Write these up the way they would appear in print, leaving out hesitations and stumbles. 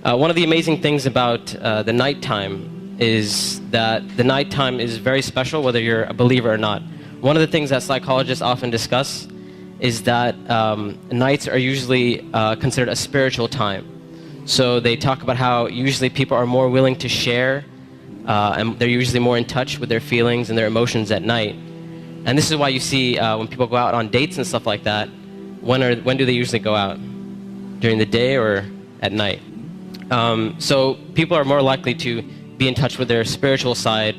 One of the amazing things about the nighttime is that the nighttime is very special whether you're a believer or not. One of the things that psychologists often discuss is that nights are usually considered a spiritual time. So they talk about how usually people are more willing to share and they're usually more in touch with their feelings and their emotions at night. And this is why you see when people go out on dates and stuff like that, when do they usually go out? During the day or at night? So people are more likely to be in touch with their spiritual side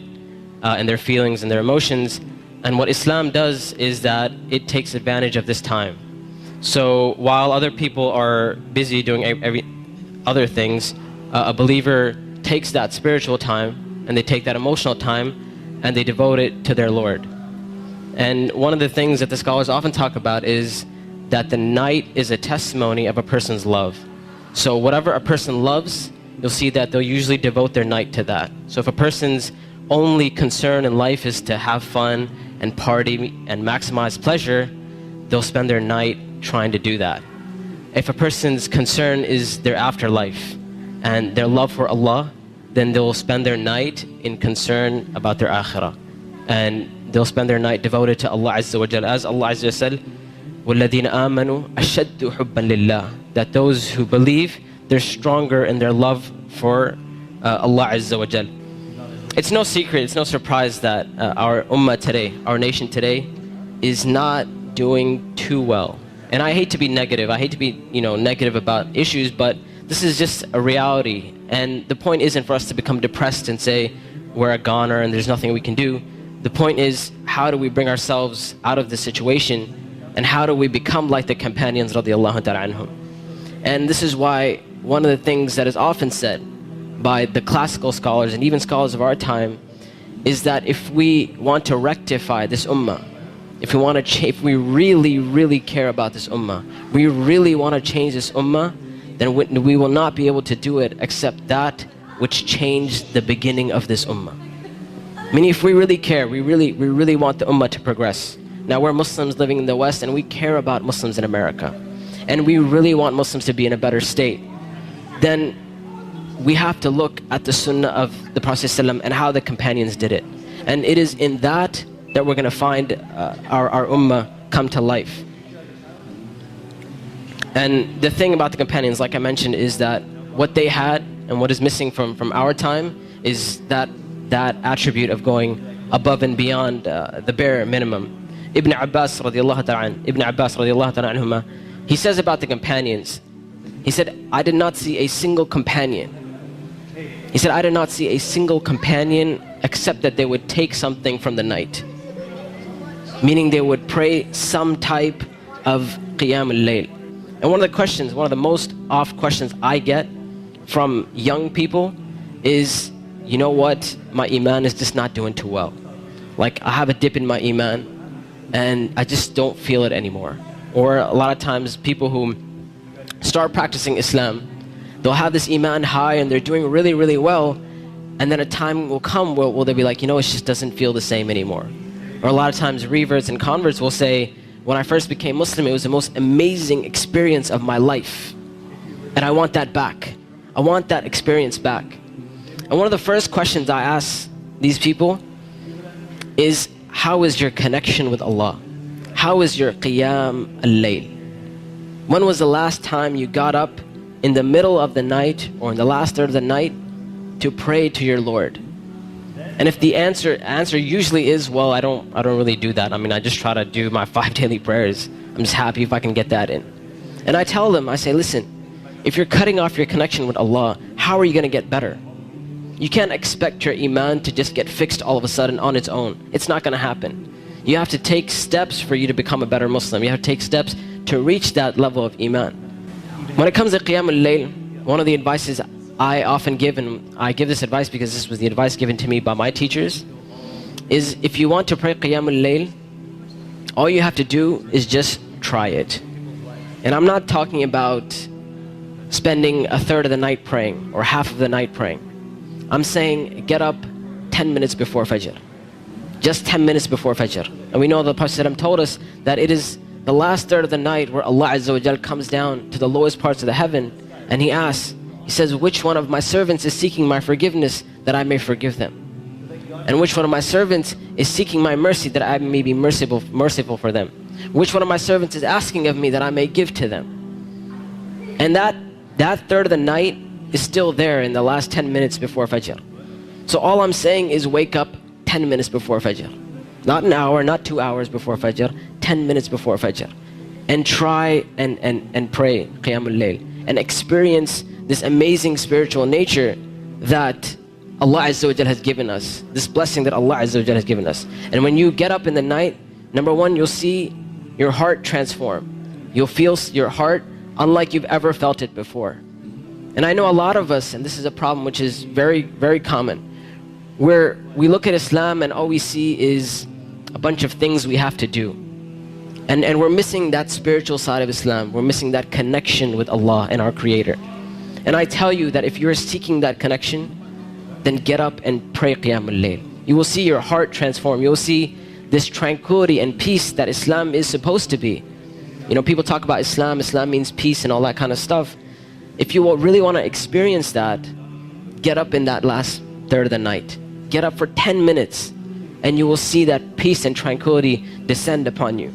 and their feelings and their emotions. And what Islam does is that it takes advantage of this time. So while other people are busy doing other things, a believer takes that spiritual time and they take that emotional time and they devote it to their Lord. And one of the things that the scholars often talk about is that the night is a testimony of a person's love. So whatever a person loves, you'll see that they'll usually devote their night to that. So if a person's only concern in life is to have fun and party and maximize pleasure, they'll spend their night trying to do that. If a person's concern is their afterlife and their love for Allah, then they'll spend their night in concern about their akhirah. And they'll spend their night devoted to Allah Azza wa Jal. As Allah Azza wa Jal, وَالَّذِينَ آمَنُوا أَشَدُّ حُبًّا لِلَّهِ, that those who believe, they're stronger in their love for Allah Azza wa Jal. It's no secret, it's no surprise that our ummah today, our nation today, is not doing too well. And I hate to be negative, I hate to be negative about issues, but this is just a reality. And the point isn't for us to become depressed and say we're a goner and there's nothing we can do. The point is, how do we bring ourselves out of this situation, and how do we become like the companions radiallahu ta'ala anhum? And this is why one of the things that is often said by the classical scholars and even scholars of our time is that if we want to rectify this ummah, if we really, really care about this ummah, we really want to change this ummah, then we will not be able to do it except that which changed the beginning of this ummah. Meaning, if we really care, we really want the ummah to progress. Now we're Muslims living in the West and we care about Muslims in America, and we really want Muslims to be in a better state. Then we have to look at the sunnah of the Prophet ﷺ and how the companions did it. And it is in that we're going to find our ummah come to life. And the thing about the companions, like I mentioned, is that what they had and what is missing from our time is that attribute of going above and beyond the bare minimum. Ibn Abbas radiallahu ta'ala anhuma, he says about the companions, he said, I did not see a single companion. He said, I did not see a single companion except that they would take something from the night. Meaning they would pray some type of qiyam al-layl. And one of the most oft questions I get from young people is, you know what, my iman is just not doing too well. Like, I have a dip in my iman and I just don't feel it anymore. Or a lot of times people who start practicing Islam, they'll have this iman high and they're doing really, really well, and then a time will come where they'll be like, it just doesn't feel the same anymore. Or a lot of times reverts and converts will say, when I first became Muslim, it was the most amazing experience of my life, and I want that back. I want that experience back. And one of the first questions I ask these people is, how is your connection with Allah? How is your qiyam al-layl? When was the last time you got up in the middle of the night or in the last third of the night to pray to your Lord? And if the answer usually is, well, I don't really do that. I mean, I just try to do my 5 daily prayers. I'm just happy if I can get that in. And I tell them, I say, listen, if you're cutting off your connection with Allah, how are you going to get better? You can't expect your iman to just get fixed all of a sudden on its own. It's not going to happen. You have to take steps for you to become a better Muslim. You have to take steps to reach that level of iman. When it comes to qiyam al-layl, one of the advices I often give, and I give this advice because this was the advice given to me by my teachers, is if you want to pray qiyam al-layl, all you have to do is just try it. And I'm not talking about spending a third of the night praying or half of the night praying. I'm saying get up 10 minutes before Fajr. Just 10 minutes before Fajr. And we know the Prophet ﷺ told us that it is the last third of the night where Allah Azza wa Jal comes down to the lowest parts of the heaven and He asks, He says, which one of my servants is seeking my forgiveness that I may forgive them? And which one of my servants is seeking my mercy that I may be merciful for them? Which one of my servants is asking of me that I may give to them? And that third of the night is still there in the last 10 minutes before Fajr. So all I'm saying is wake up 10 minutes before Fajr. Not an hour, not 2 hours before Fajr, 10 minutes before Fajr. And try and pray Qiyamul Layl and experience this amazing spiritual nature that Allah Azza wa Jal has given us, this blessing that Allah Azza wa Jal has given us. And when you get up in the night, number one, you'll see your heart transform. You'll feel your heart unlike you've ever felt it before. And I know a lot of us, and this is a problem which is very, very common, where we look at Islam and all we see is a bunch of things we have to do. And we're missing that spiritual side of Islam. We're missing that connection with Allah and our Creator. And I tell you that if you're seeking that connection, then get up and pray Qiyamul Layl. You will see your heart transform. You will see this tranquility and peace that Islam is supposed to be. You know, people talk about Islam. Islam means peace and all that kind of stuff. If you really want to experience that, get up in that last third of the night. Get up for 10 minutes and you will see that peace and tranquility descend upon you.